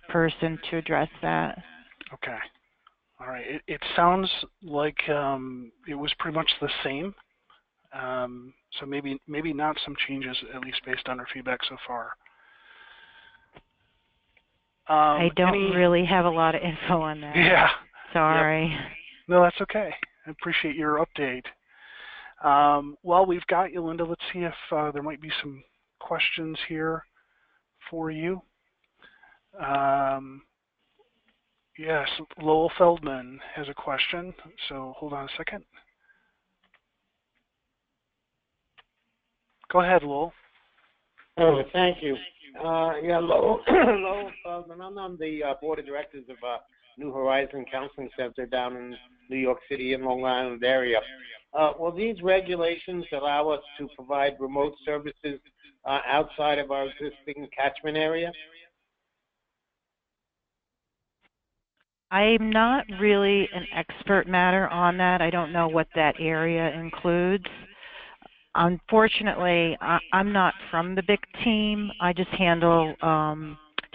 person to address that. Okay. All right. It sounds like it was pretty much the same. So maybe not some changes, at least based on our feedback so far. I don't really have a lot of info on that. Yeah. Sorry. Yep. No, that's okay. I appreciate your update. Well, we've got you, Linda. Let's see if there might be some questions here for you. Yes, Lowell Feldman has a question, so hold on a second. Go ahead, Lowell. Oh, thank you. Yeah, Lowell Feldman. I'm on the board of directors of New Horizon Counseling Center down in New York City and Long Island area. Will these regulations allow us to provide remote services outside of our existing catchment area? I'm not really an expert matter on that. I don't know what that area includes. Unfortunately, I'm not from the BIC team. I just handle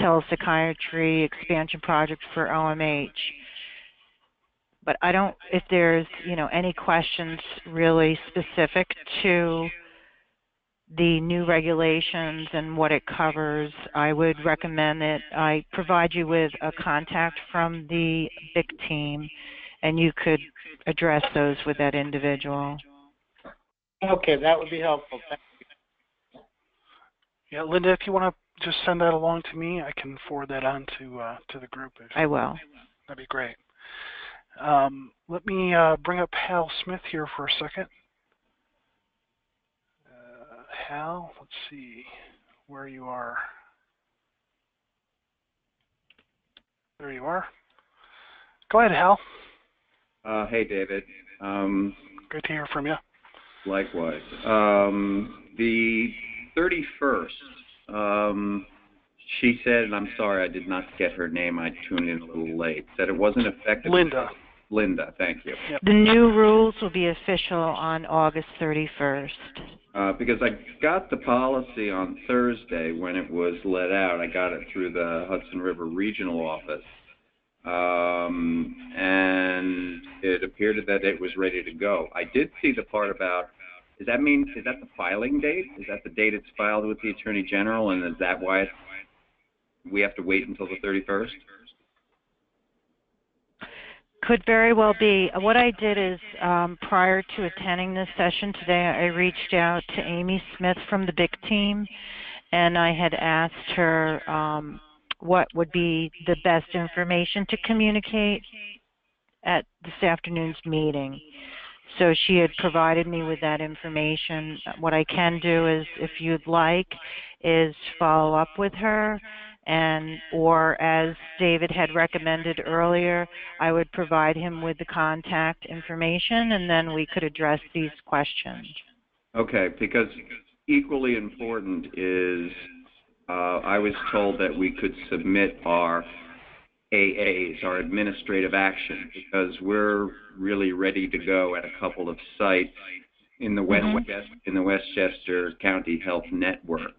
telepsychiatry expansion project for OMH. But I don't, if there's, any questions really specific to the new regulations and what it covers, I would recommend that I provide you with a contact from the BIC team, and you could address those with that individual. Okay, that would be helpful. Thank you. Yeah, Linda, if you want to just send that along to me, I can forward that on to the group. I will. That'd be great. Let me bring up Hal Smith here for a second. Hal, let's see where you are. There you are. Go ahead, Hal. Hey, David. Great to hear from you. Likewise. The 31st, she said, and I'm sorry I did not get her name, I tuned in a little late, said it wasn't effective. Linda, thank you. Yep. The new rules will be official on August 31st. Because I got the policy on Thursday when it was let out. I got it through the Hudson River Regional Office. And it appeared that it was ready to go. I did see the part about, is that the filing date? Is that the date it's filed with the Attorney General, and is that why we have to wait until the 31st? Could very well be. What I did is, prior to attending this session today, I reached out to Amy Smith from the BIC team, and I had asked her what would be the best information to communicate at this afternoon's meeting. So she had provided me with that information. What I can do is, if you'd like, is follow up with her, or as David had recommended earlier, I would provide him with the contact information, and then we could address these questions. Okay, because equally important is I was told that we could submit our AAs, our administrative action, because we're really ready to go at a couple of sites in the Westchester County Health Network.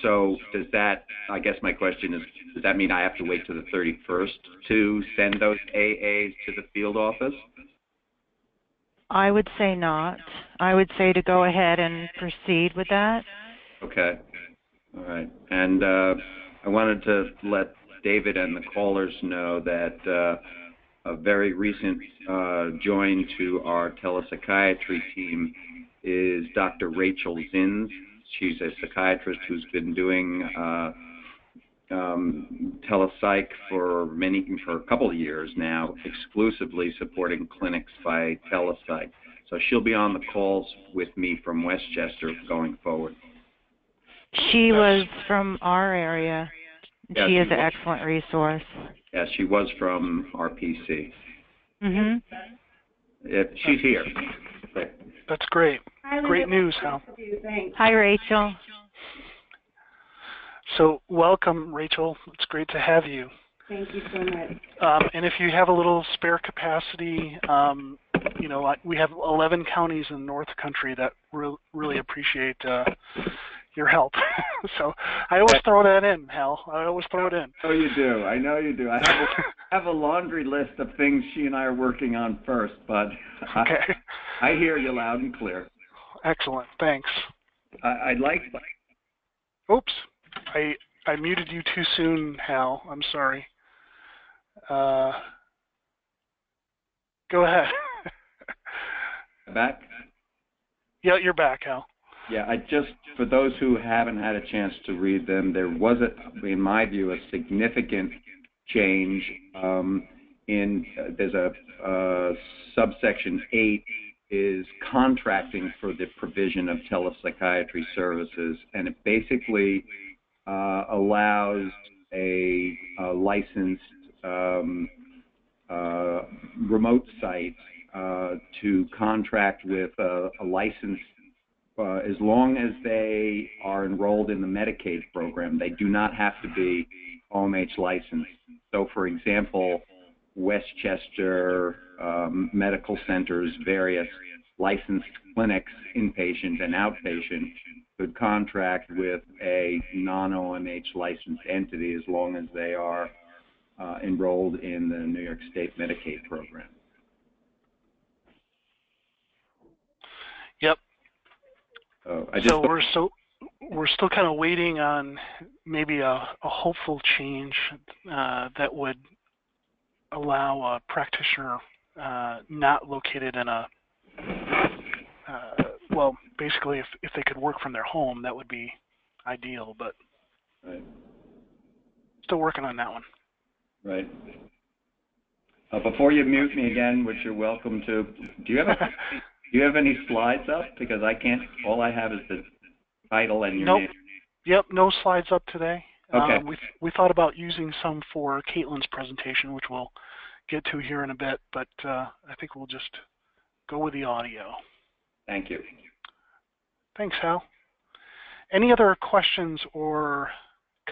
So does that, I guess my question is, does that mean I have to wait to the 31st to send those AAs to the field office? I would say not. I would say to go ahead and proceed with that. Okay. All right. And I wanted to let David and the callers know that a very recent join to our telepsychiatry team is Dr. Rachel Zins. She's a psychiatrist who's been doing telepsych for a couple of years now, exclusively supporting clinics by telepsych. So she'll be on the calls with me from Westchester going forward. She was from our area. Yeah, she is an excellent resource. Yeah, she was from RPC. Mm-hmm. She's here. That's great. Great news, Hal. Hi, Rachel. So welcome, Rachel. It's great to have you. Thank you so much. And if you have a little spare capacity, we have 11 counties in the North Country that really appreciate your help. So I always throw that in, Hal. I always throw it in. Oh, you do. I know you do. I have a laundry list of things she and I are working on first, but okay. I hear you loud and clear. Excellent. Thanks. I'd like... Oops. I muted you too soon, Hal. I'm sorry. Go ahead. Back? Yeah, you're back, Hal. Yeah, for those who haven't had a chance to read them, there was, in my view, a significant change there's a subsection 8 is contracting for the provision of telepsychiatry services, and it basically allows a licensed remote site to contract with a licensed as long as they are enrolled in the Medicaid program. They do not have to be OMH licensed. So, for example, Westchester Medical Center's various licensed clinics, inpatient and outpatient, could contract with a non-OMH licensed entity as long as they are enrolled in the New York State Medicaid program. Yep. So we're still kind of waiting on maybe a hopeful change that would allow a practitioner not located in a well, basically if they could work from their home, that would be ideal, but right. Still working on that one. Right. Before you mute me again, which you're welcome to, do you have any slides up? Because I can't. All I have is the title and your name. Yep. No slides up today. Okay. We thought about using some for Caitlin's presentation, which we'll get to here in a bit, but I think we'll just go with the audio. Thank you. Thanks, Hal. Any other questions or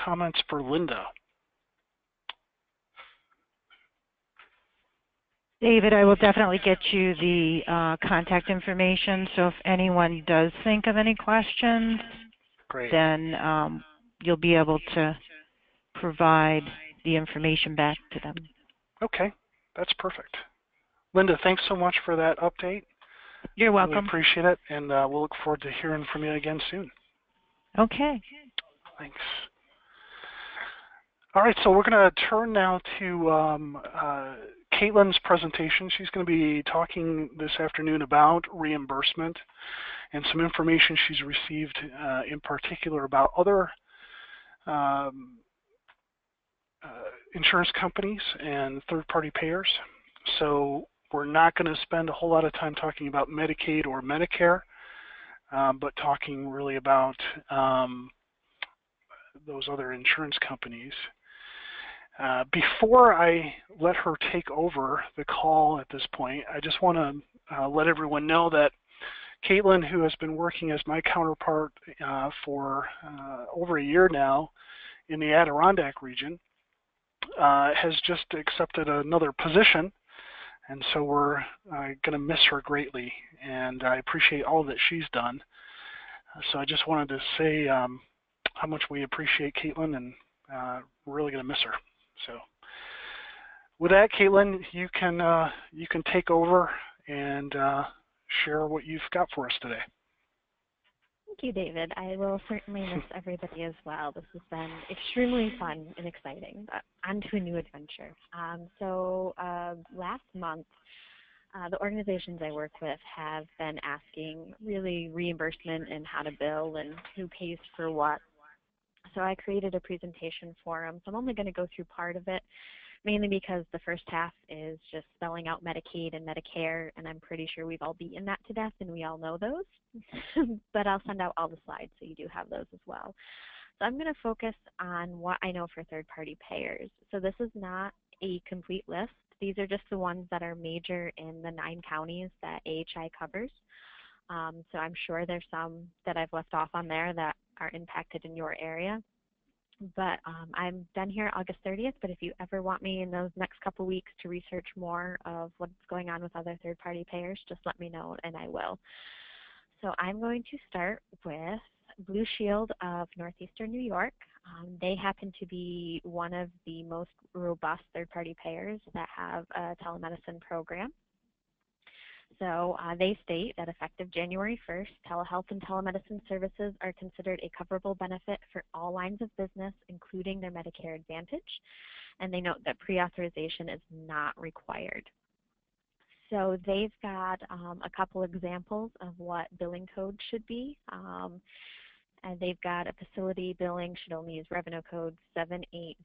comments for Linda? David, I will definitely get you the contact information, so if anyone does think of any questions, great, then you'll be able to provide the information back to them. Okay, that's perfect. Linda, thanks so much for that update. You're welcome. Really appreciate it, and we'll look forward to hearing from you again soon. Okay. Thanks. All right, so we're going to turn now to Caitlin's presentation. She's going to be talking this afternoon about reimbursement and some information she's received in particular about other insurance companies and third-party payers. So we're not going to spend a whole lot of time talking about Medicaid or Medicare, but talking really about those other insurance companies. Before I let her take over the call at this point, I just want to let everyone know that Caitlin, who has been working as my counterpart for over a year now in the Adirondack region, has just accepted another position, and so we're going to miss her greatly, and I appreciate all that she's done. So I just wanted to say how much we appreciate Caitlin, and we're really going to miss her. So with that, Caitlin, you can take over and share what you've got for us today. Thank you, David. I will certainly miss everybody as well. This has been extremely fun and exciting. On to a new adventure. So last month, the organizations I work with have been asking really reimbursement and how to bill and who pays for what. So I created a presentation for them. So I'm only going to go through part of it, mainly because the first half is just spelling out Medicaid and Medicare, and I'm pretty sure we've all beaten that to death and we all know those. But I'll send out all the slides so you do have those as well. So I'm going to focus on what I know for third-party payers. So this is not a complete list. These are just the ones that are major in the 9 counties that AHI covers. So I'm sure there's some that I've left off on there that are impacted in your area. But I'm done here August 30th, but if you ever want me in those next couple weeks to research more of what's going on with other third-party payers, just let me know and I will. So I'm going to start with Blue Shield of Northeastern New York. They happen to be one of the most robust third-party payers that have a telemedicine program. So they state that effective January 1st, telehealth and telemedicine services are considered a coverable benefit for all lines of business, including their Medicare Advantage. And they note that pre-authorization is not required. So they've got a couple examples of what billing code should be. And they've got a facility billing should only use revenue code 780,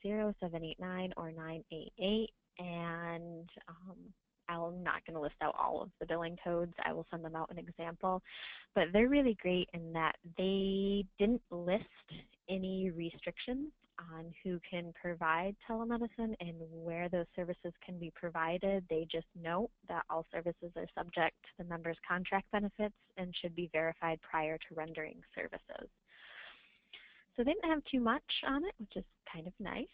789, or 988. And I'm not going to list out all of the billing codes. I will send them out an example. But they're really great in that they didn't list any restrictions on who can provide telemedicine and where those services can be provided. They just note that all services are subject to the member's contract benefits and should be verified prior to rendering services. So they didn't have too much on it, which is kind of nice.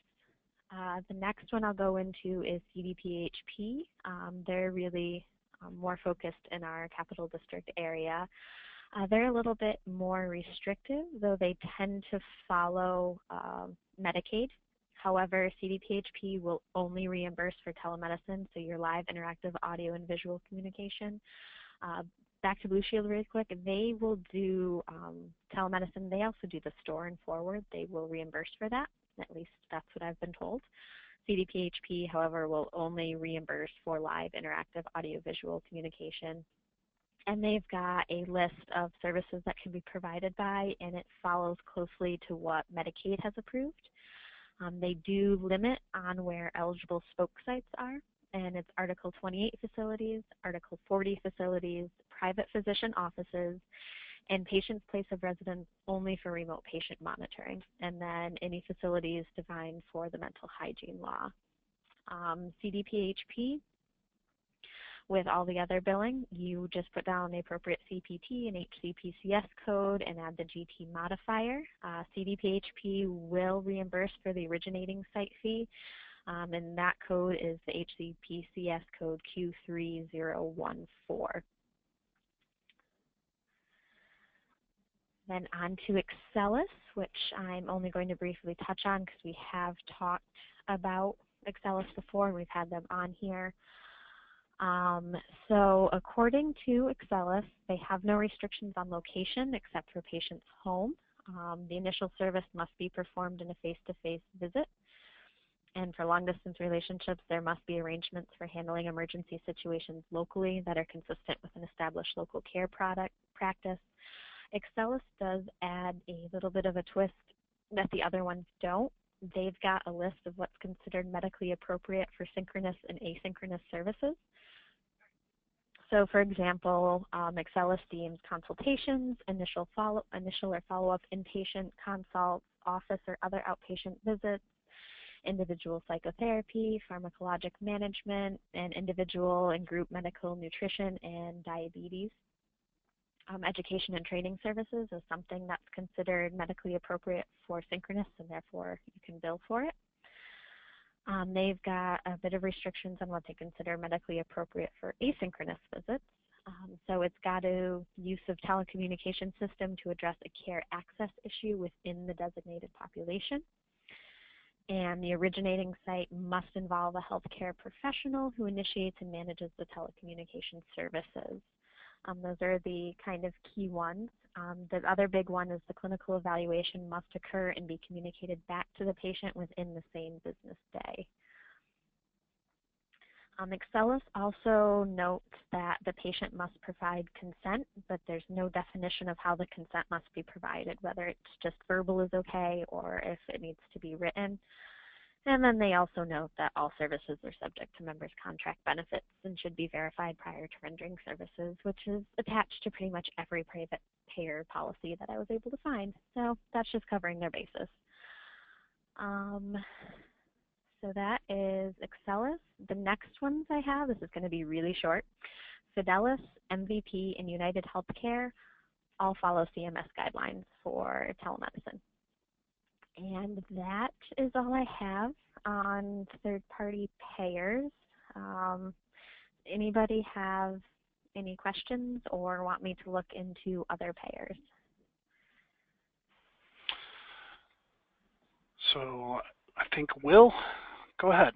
The next one I'll go into is CDPHP. They're really more focused in our Capital District area. They're a little bit more restrictive, though they tend to follow Medicaid. However, CDPHP will only reimburse for telemedicine, so your live interactive audio and visual communication. Back to Blue Shield really quick, they will do telemedicine. They also do the store and forward. They will reimburse for that. At least that's what I've been told. CDPHP, however, will only reimburse for live interactive audio-visual communication. And they've got a list of services that can be provided by, and it follows closely to what Medicaid has approved. They do limit on where eligible spoke sites are, and it's Article 28 facilities, Article 40 facilities, private physician offices, and patient's place of residence only for remote patient monitoring, and then any facilities defined for the mental hygiene law. CDPHP, with all the other billing, you just put down the appropriate CPT and HCPCS code and add the GT modifier. CDPHP will reimburse for the originating site fee, and that code is the HCPCS code Q3014. Then on to Excellus, which I'm only going to briefly touch on because we have talked about Excellus before and we've had them on here. So according to Excellus, they have no restrictions on location except for patient's home. The initial service must be performed in a face-to-face visit. And for long-distance relationships, there must be arrangements for handling emergency situations locally that are consistent with an established local care practice. Excellus does add a little bit of a twist that the other ones don't. They've got a list of what's considered medically appropriate for synchronous and asynchronous services. So for example, Excellus deems consultations, initial or follow-up inpatient consults, office or other outpatient visits, individual psychotherapy, pharmacologic management, and individual and group medical nutrition and diabetes. Education and training services is something that's considered medically appropriate for synchronous, and therefore you can bill for it. They've got a bit of restrictions on what they consider medically appropriate for asynchronous visits. So it's got a use of telecommunication system to address a care access issue within the designated population. And the originating site must involve a healthcare professional who initiates and manages the telecommunication services. Those are the kind of key ones. The other big one is the clinical evaluation must occur and be communicated back to the patient within the same business day. Excellus also notes that the patient must provide consent, but there's no definition of how the consent must be provided, whether it's just verbal is okay or if it needs to be written. And then they also note that all services are subject to members' contract benefits and should be verified prior to rendering services, which is attached to pretty much every private payer policy that I was able to find. So that's just covering their basis. So that is Excellus. The next ones I have, this is going to be really short. Fidelis, MVP, and United Healthcare all follow CMS guidelines for telemedicine. And that is all I have on third-party payers. Anybody have any questions or want me to look into other payers? So I think Will, go ahead.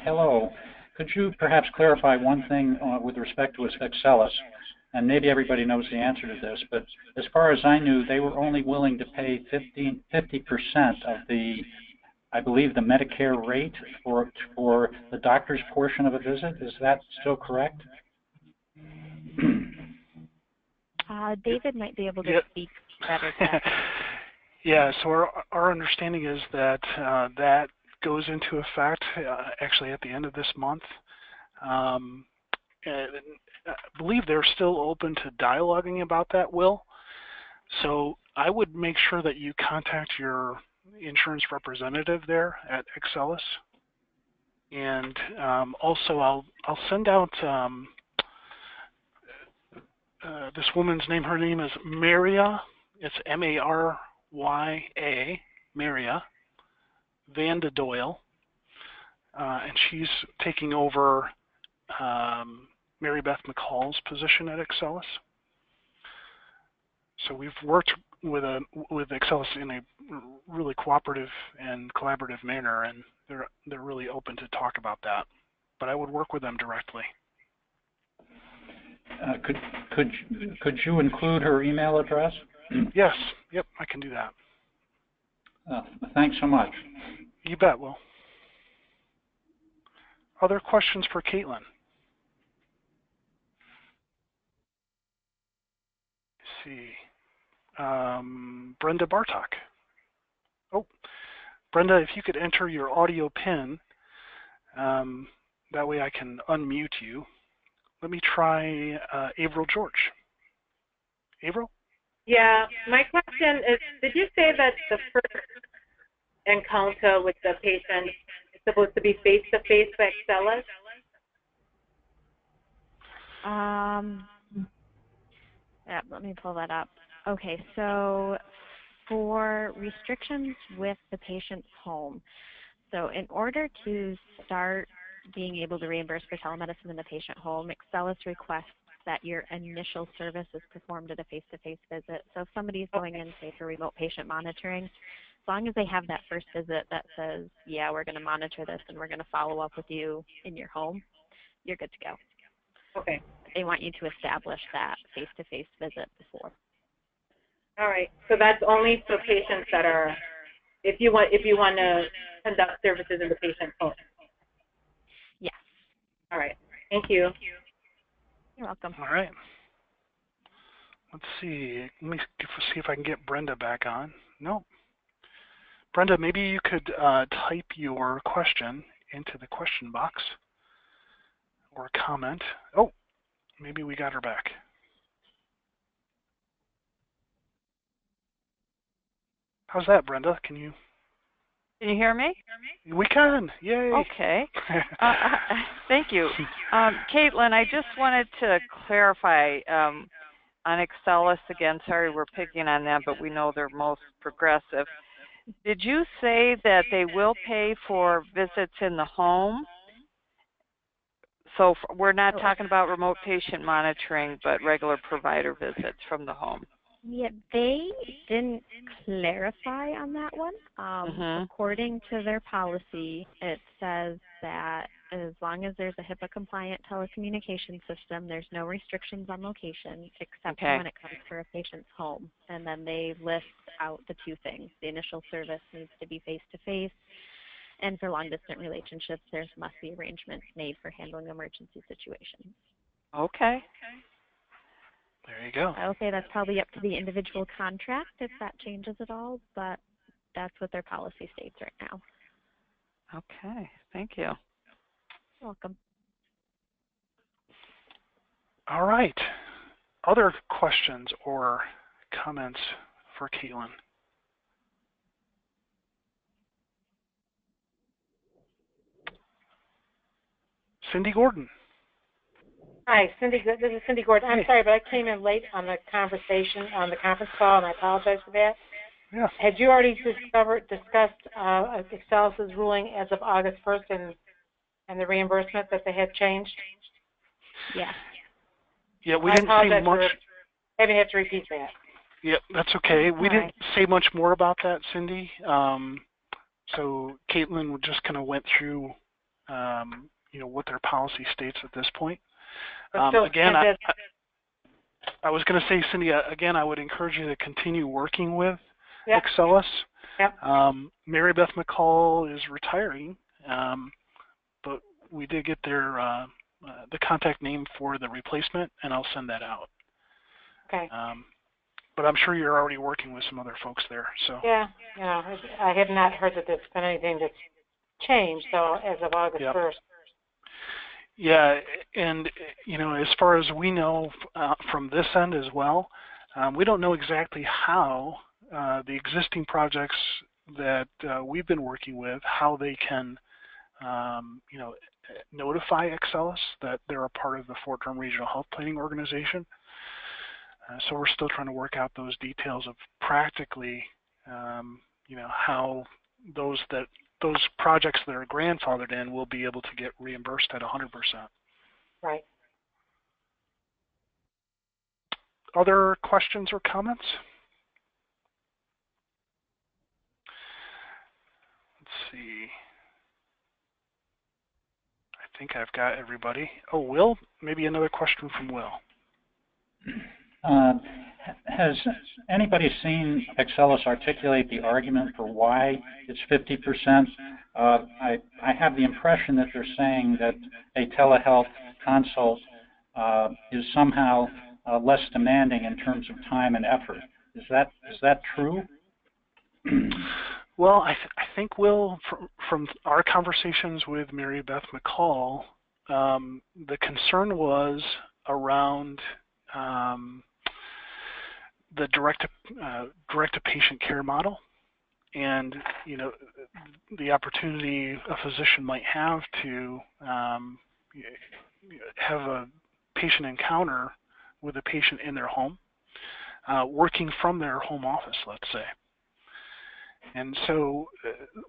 Hello. Could you perhaps clarify one thing with respect to Excellus? And maybe everybody knows the answer to this, but as far as I knew, they were only willing to pay 50% of the, I believe, the Medicare rate for the doctor's portion of a visit. Is that still correct? David might be able to speak better to that. Yeah, so our understanding is that that goes into effect actually at the end of this month. And I believe they're still open to dialoguing about that, Will. So I would make sure that you contact your insurance representative there at Excellus. And also I'll send out this woman's name. Her name is Maria. It's Marya, Maria Vanda Doyle. And she's taking over Mary Beth McCall's position at Excellus. So we've worked with Excellus in a really cooperative and collaborative manner, and they're really open to talk about that. But I would work with them directly. Could you include her email address? Yes. Yep, I can do that. Thanks so much. You bet, Will. Other questions for Caitlin? Let's see. Brenda Bartok. Oh, Brenda, if you could enter your audio PIN, that way I can unmute you. Let me try Avril George. Avril? Yeah, my question is, did you say that the first encounter with the patient is supposed to be face-to-face for Excellus? Yeah, let me pull that up. Okay, so for restrictions with the patient's home, so in order to start being able to reimburse for telemedicine in the patient home, Excellus requests that your initial service is performed at a face-to-face visit. So if somebody's going in, say, for remote patient monitoring, as long as they have that first visit that says, yeah, we're going to monitor this and we're going to follow up with you in your home, you're good to go. Okay. They want you to establish that face-to-face visit before. All right. So that's only for patients that are, if you want to conduct services in the patient's home. Yes. All right. Thank you. You're welcome. All right. Let's see. Let me see if I can get Brenda back on. No. Brenda, maybe you could type your question into the question box or comment. Oh, maybe we got her back. How's that, Brenda? Can you hear me? We can. Yay. Okay. Thank you. Caitlin, I just wanted to clarify on Excellus again. Sorry we're picking on them, but we know they're most progressive. Did you say that they will pay for visits in the home? So we're not talking about remote patient monitoring, but regular provider visits from the home. Yeah, they didn't clarify on that one. According to their policy, it says that as long as there's a HIPAA-compliant telecommunication system, there's no restrictions on location except when it comes for a patient's home. And then they list out the two things. The initial service needs to be face-to-face, and for long-distance relationships, there must be arrangements made for handling emergency situations. Okay. There you go. I will say that's probably up to the individual contract if that changes at all, but that's what their policy states right now. Okay, thank you. You're welcome. All right. Other questions or comments for Caitlin? Cindy Gordon. Hi, Cindy. This is Cindy Gordon. I'm sorry, but I came in late on the conversation, on the conference call, and I apologize for that. Yeah. Had you already discussed Excellus's ruling as of August 1st and the reimbursement that they had changed? Yeah. Yeah, we didn't see much. I didn't have to repeat that. Yep, that's okay. We didn't right. say much more about that, Cindy. So Caitlin just kind of went through, what their policy states at this point. Again, I was going to say, Cindy, again, I would encourage you to continue working with Excellus. Yep. Mary Beth McCall is retiring, but we did get their the contact name for the replacement, and I'll send that out. Okay. But I'm sure you're already working with some other folks there. So Yeah, I have not heard that there's been anything that's changed, so as of August 1st. Yeah, and as far as we know from this end as well, we don't know exactly how the existing projects that we've been working with, how they can, notify Excellus that they're a part of the Fort Drum Regional Health Planning Organization. So we're still trying to work out those details of practically, how those projects that are grandfathered in will be able to get reimbursed at 100%. Right. Other questions or comments? Let's see. I think I've got everybody. Oh, Will? Maybe another question from Will. Has anybody seen Excellus articulate the argument for why it's 50%? I have the impression that they're saying that a telehealth consult is somehow less demanding in terms of time and effort. Is that true? Well, I think, Will, from our conversations with Mary Beth McCall, the concern was around the direct-to-patient care model, and the opportunity a physician might have to have a patient encounter with a patient in their home, working from their home office, let's say. And so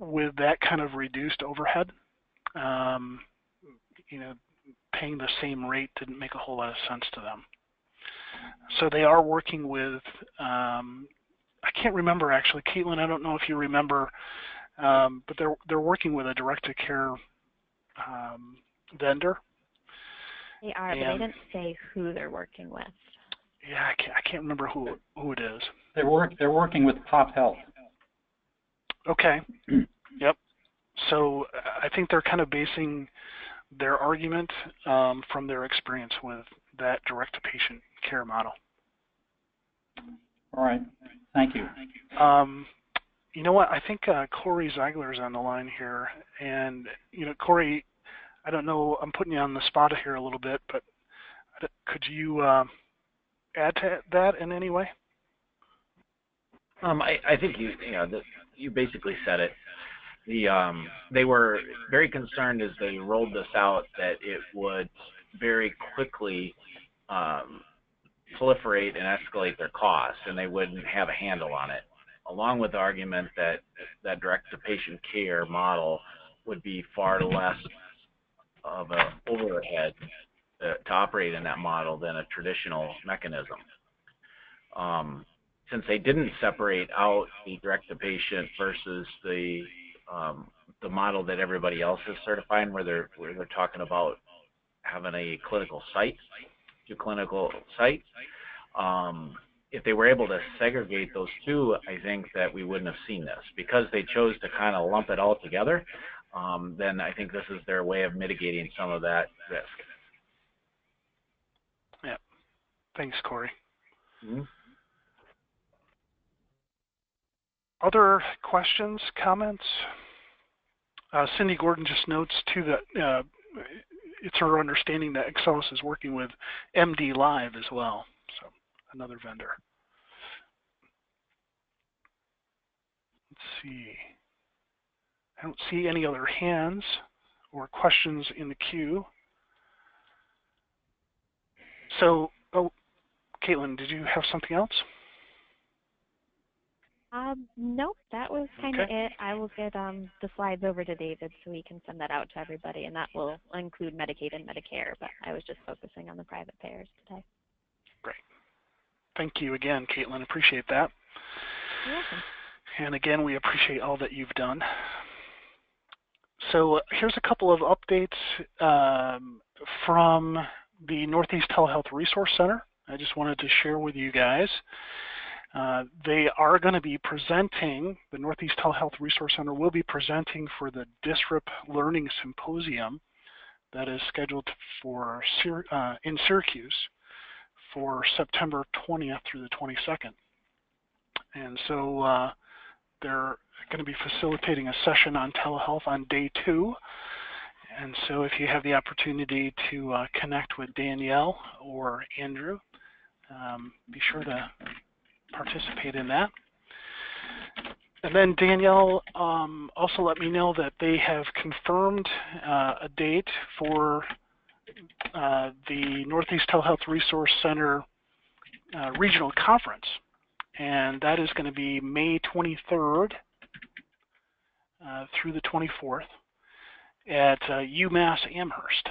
with that kind of reduced overhead, paying the same rate didn't make a whole lot of sense to them. So they are working with, I can't remember actually, Caitlin, I don't know if you remember, but they're working with a direct-to-care vendor. They are, but they didn't say who they're working with. Yeah, I can't remember who it is. They're working with Pop Health. Okay. Yep. So I think they're kind of basing their argument from their experience with that direct-to-patient care model. All right. Thank you. You know what? I think Corey Ziegler is on the line here. And, Corey, I don't know, I'm putting you on the spot here a little bit, but could you add to that in any way? I think you basically said it. They were very concerned as they rolled this out that it would very quickly proliferate and escalate their costs, and they wouldn't have a handle on it, along with the argument that that direct-to-patient care model would be far less of an overhead to operate in that model than a traditional mechanism. Since they didn't separate out the direct-to-patient versus the model that everybody else is certifying, where they're talking about having a clinical site to clinical site. If they were able to segregate those two, I think that we wouldn't have seen this. Because they chose to kind of lump it all together, then I think this is their way of mitigating some of that risk. Yeah. Thanks, Corey. Mm-hmm. Other questions, comments? Cindy Gordon just notes, too, that it's her understanding that Excellus is working with MD Live as well, so another vendor. Let's see. I don't see any other hands or questions in the queue. So, Caitlin, did you have something else? Nope, that was kind of it. I will get the slides over to David so he can send that out to everybody, and that will include Medicaid and Medicare, but I was just focusing on the private payers today. Great. Thank you again, Caitlin. Appreciate that. You're welcome. And again, we appreciate all that you've done. So here's a couple of updates from the Northeast Telehealth Resource Center. I just wanted to share with you guys. They are going to be presenting, the Northeast Telehealth Resource Center will be presenting for the DISRHP Learning Symposium that is scheduled for in Syracuse for September 20th through the 22nd. And so they're going to be facilitating a session on telehealth on day 2. And so if you have the opportunity to connect with Danielle or Andrew, be sure to participate in that. And then Danielle also let me know that they have confirmed a date for the Northeast Telehealth Resource Center Regional Conference. And that is going to be May 23rd through the 24th at UMass Amherst.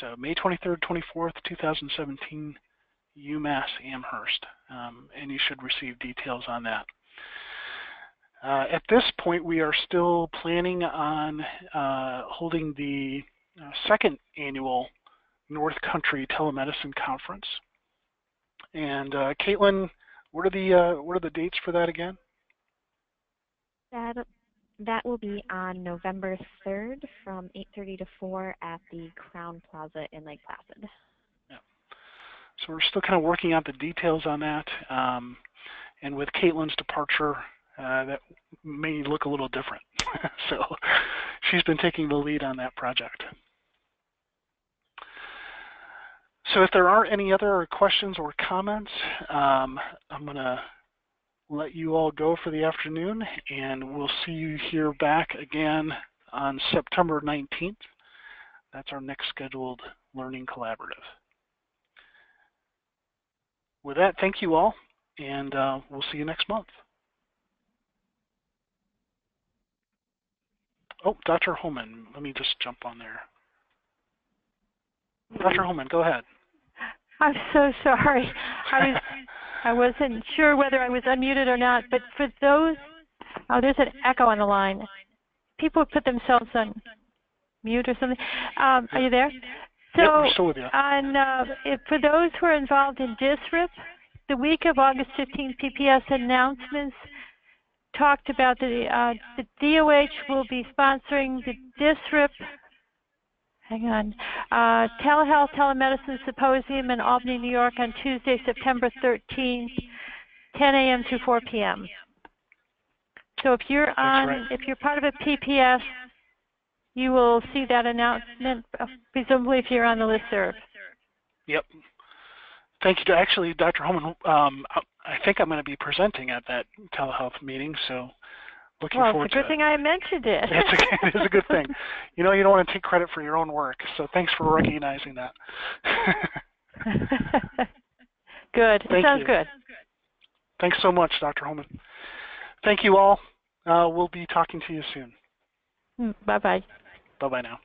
So May 23rd, 24th, 2017, UMass Amherst. And you should receive details on that. At this point, we are still planning on holding the second annual North Country Telemedicine Conference. And Caitlin, what are the dates for that again? That will be on November 3rd from 8:30 to 4 at the Crown Plaza in Lake Placid. Yeah. So we're still kind of working out the details on that. And with Caitlin's departure, that may look a little different. So she's been taking the lead on that project. So if there aren't any other questions or comments, I'm going to let you all go for the afternoon, and we'll see you here back again on September 19th. That's our next scheduled Learning Collaborative. With that, thank you all, and we'll see you next month. Oh, Dr. Holman, let me just jump on there. Dr. Holman, go ahead. I'm so sorry. I wasn't sure whether I was unmuted or not, but for those, oh, there's an echo on the line. People put themselves on mute or something. Are you there? So, yep, we're still with you. For those who are involved in DISRHP, the week of August 15th PPS announcements talked about the DOH will be sponsoring the DISRHP Telehealth Telemedicine Symposium in Albany, New York on Tuesday, September 13th, 10 a.m. to 4 p.m. So if you're if you're part of a PPS, you will see that announcement, presumably if you're on the listserv. Yep. Thank you. Actually, Dr. Holman, I think I'm going to be presenting at that telehealth meeting, so looking forward to it. Well, it's a good thing I mentioned it. It is a good thing. You know, you don't want to take credit for your own work, so thanks for recognizing that. Good. Sounds good. Thanks so much, Dr. Holman. Thank you all. We'll be talking to you soon. Bye-bye. Bye-bye now.